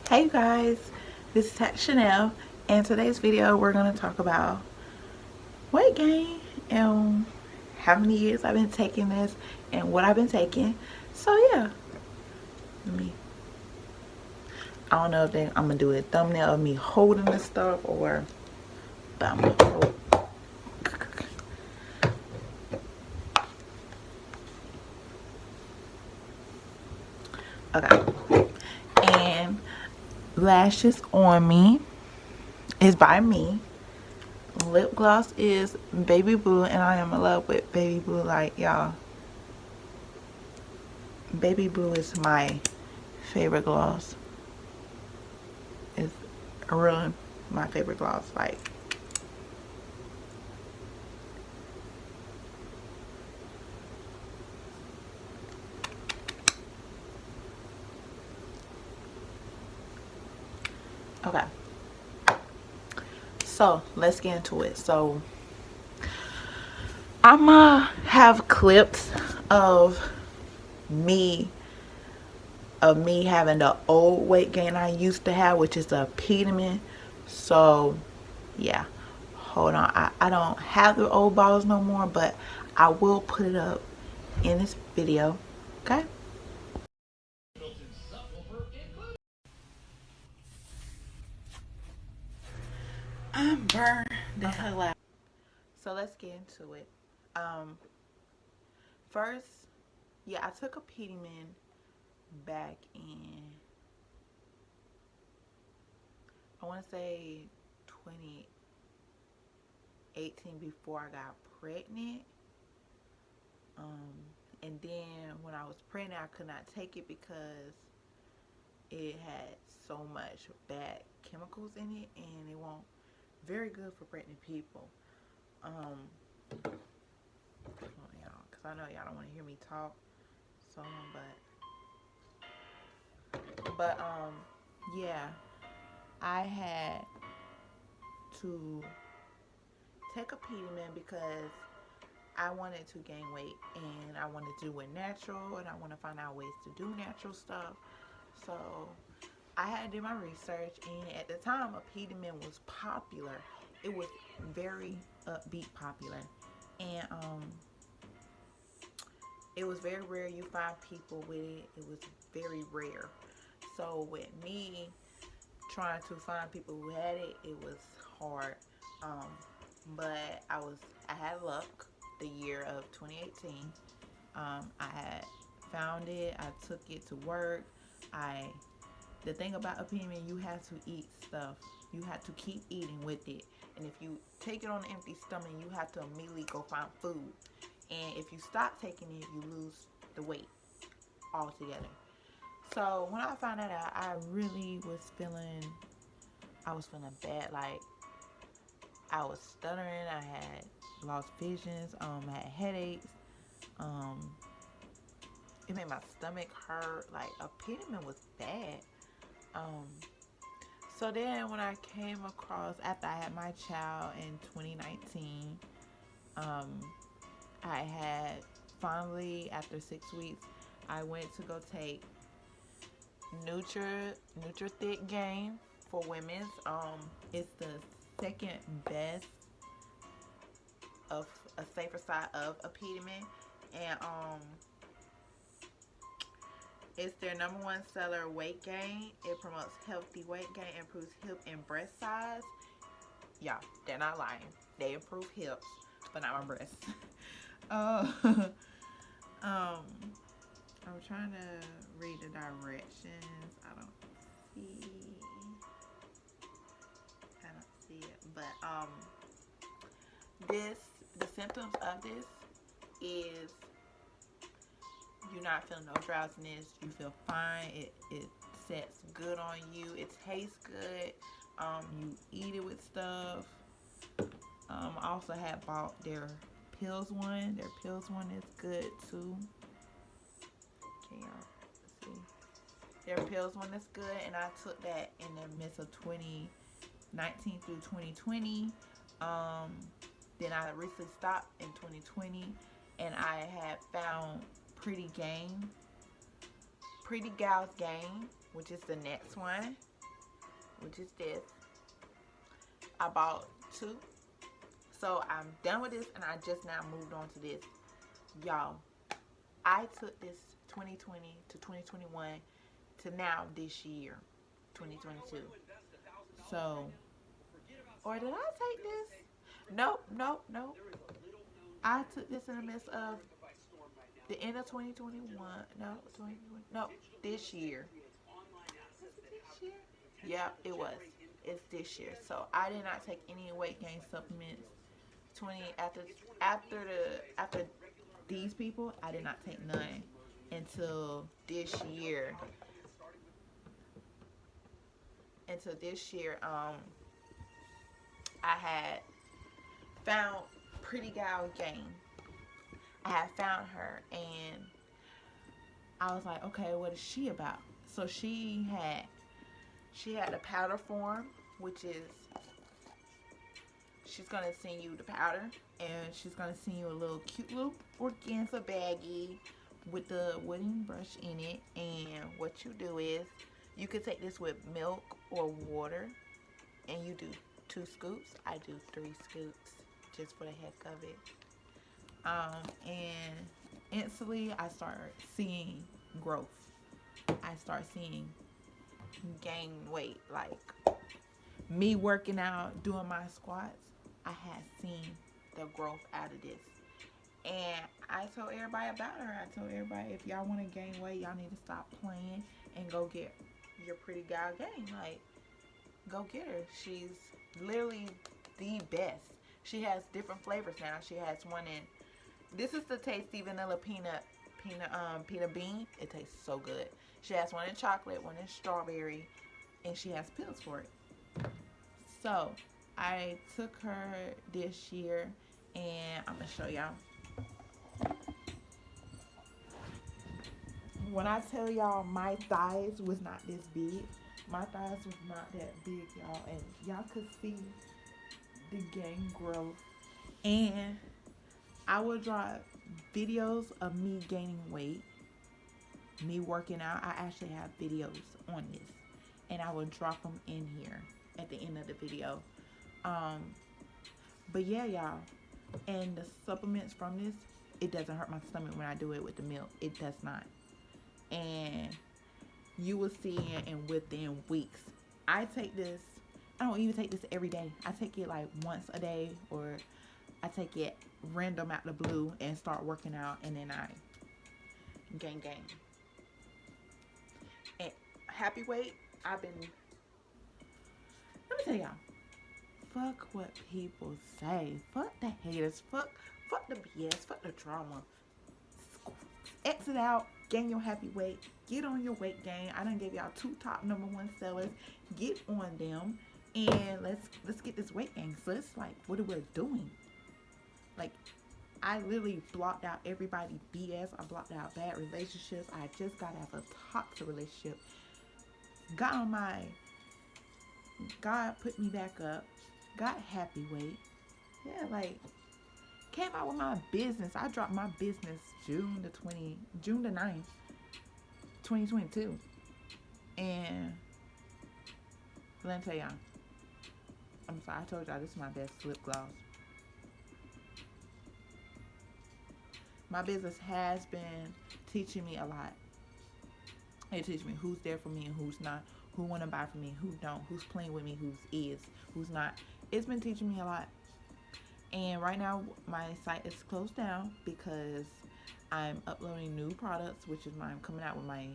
Hey you guys, this is Chanel, and today's video we're going to talk about weight gain and how many years I've been taking this and what I've been taking. So yeah, I don't know if I'm going to do a thumbnail of me holding this stuff or but I'm going to hold. Okay, and Lashes on Me is by me. Lip gloss is Baby Blue, and I am in love with Baby Blue. Like, y'all, Baby Blue is my favorite gloss. It's really my favorite gloss. Like, okay, so let's get into it. So I'ma have clips of me having the old weight gain I used to have, which is a pediment. So yeah, hold on, I don't have the old bottles no more, but I will put it up in this video. Okay, I'm burned the hell out. So let's get into it. First, yeah, I took a pediment back in, I want to say 2018, before I got pregnant. And then when I was pregnant, I could not take it because it had so much bad chemicals in it, and it won't very good for pregnant people. Come on, y'all, because I know y'all don't want to hear me talk so long, but yeah, I had to take a pediment because I wanted to gain weight, and I wanted to do it natural, and I want to find out ways to do natural stuff. So I had to do my research, and at the time, a pediment was popular. It was very upbeat popular, and it was very rare you find people with it. It was very rare. So with me trying to find people who had it, it was hard. Um, but I had luck the year of 2018. I had found it. I took it to work. I The thing about a pediment, you have to eat stuff. You have to keep eating with it. And if you take it on an empty stomach, you have to immediately go find food. And if you stop taking it, you lose the weight altogether. So when I found that out, I was feeling bad. Like, I was stuttering. I had lost visions. I had headaches. Um, it made my stomach hurt. Like, a pediment was bad. Um, so then when I came across, after I had my child in 2019, um, I had finally, after 6 weeks, I went to go take Nutri Gain for women's. It's the second best of a safer side of a pediment, and it's their number one seller, weight gain. It promotes healthy weight gain, improves hip and breast size. Yeah, they're not lying. They improve hips, but not my breasts. uh, um, I'm trying to read the directions. See. I don't see it, but the symptoms of this is you're not feeling no drowsiness. You feel fine. It sets good on you. It tastes good. You eat it with stuff. I also had bought their pills one. Their pills one is good too. Can y'all see? Their pills one is good, and I took that in the midst of 2019 through 2020. Then I recently stopped in 2020, and I had found Pretty Gals Gain, which is the next one. which is this. I bought 2. So I'm done with this and I just now moved on to this. Y'all, I took this 2020 to 2021 to now this year, 2022. So, or did I take this? Nope, nope, nope. I took this in the midst of the end of 2021. No, 2020. No, this year. Was it this year? Yeah, it was. It's this year. So I did not take any weight gain supplements. 20 after these people, I did not take none until this year. Until this year, I had found Pretty Gal Game. I had found her and I was like, okay, what is she about? So she had a powder form, which is she's gonna send you the powder and she's gonna send you a little cute little organza baggie with the wooden brush in it. And what you do is you could take this with milk or water and you do 2 scoops. I do 3 scoops just for the heck of it. And instantly I start seeing growth. I start seeing gain weight. Like me working out, doing my squats, I had seen the growth out of this. And I told everybody about her. I told everybody, if y'all want to gain weight, y'all need to stop playing and go get your Pretty Gal Game. Like, go get her. She's literally the best. She has different flavors now. She has one in, this is the tasty vanilla peanut bean. It tastes so good. She has one in chocolate, one in strawberry, and she has pills for it. So I took her this year, and I'm gonna show y'all. When I tell y'all my thighs was not this big, my thighs was not that big, y'all, and y'all could see the gain growth. And I will drop videos of me gaining weight, me working out. I actually have videos on this, and I will drop them in here at the end of the video. But yeah, y'all, and the supplements from this, it doesn't hurt my stomach when I do it with the milk. It does not. And you will see it in within weeks. I take this, I don't even take this every day. I take it like once a day, or I take it random out the blue and start working out, and then I gain. And happy weight, I've been, let me tell y'all, fuck what people say. Fuck the haters. Fuck the BS. Fuck the drama. Exit out. Gain your happy weight. Get on your weight gain. I done gave y'all 2 top #1 sellers. Get on them, and let's get this weight gain. So it's like, what are we doing? Like, I literally blocked out everybody BS. I blocked out bad relationships. I just got out of a toxic relationship. Got on my, God put me back up. Got happy weight. Yeah, like, came out with my business. I dropped my business June the 9th, 2022. And let me tell y'all, I'm sorry, I told y'all this is my best lip gloss. My business has been teaching me a lot. It teaches me who's there for me and who's not, who want to buy from me, who don't, who's playing with me, who's not. It's been teaching me a lot. And right now my site is closed down because I'm uploading new products, which is I'm coming out with my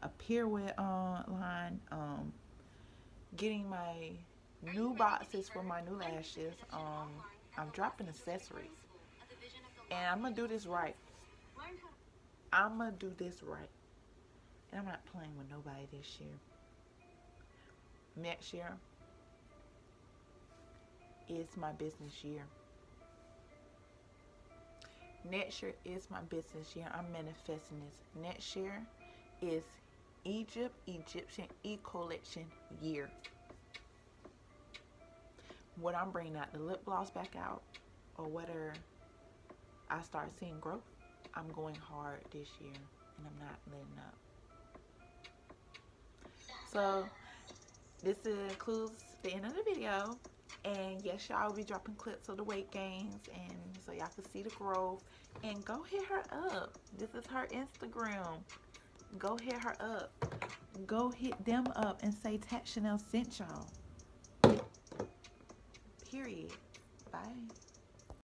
Appear With line, getting my new boxes for my new lashes. I'm dropping accessories, and I'm gonna do this right. And I'm not playing with nobody this year. Next year is my business year. Next year is my business year. I'm manifesting this. Next year is Egyptian e-collection year. When I'm bringing out the lip gloss back out, or whether I start seeing growth, I'm going hard this year, and I'm not letting up. So this includes the end of the video. And yes, y'all will be dropping clips of the weight gains, and so y'all can see the growth. And go hit her up. This is her Instagram. Go hit her up. Go hit them up and say Chanell sent y'all. Period. Bye.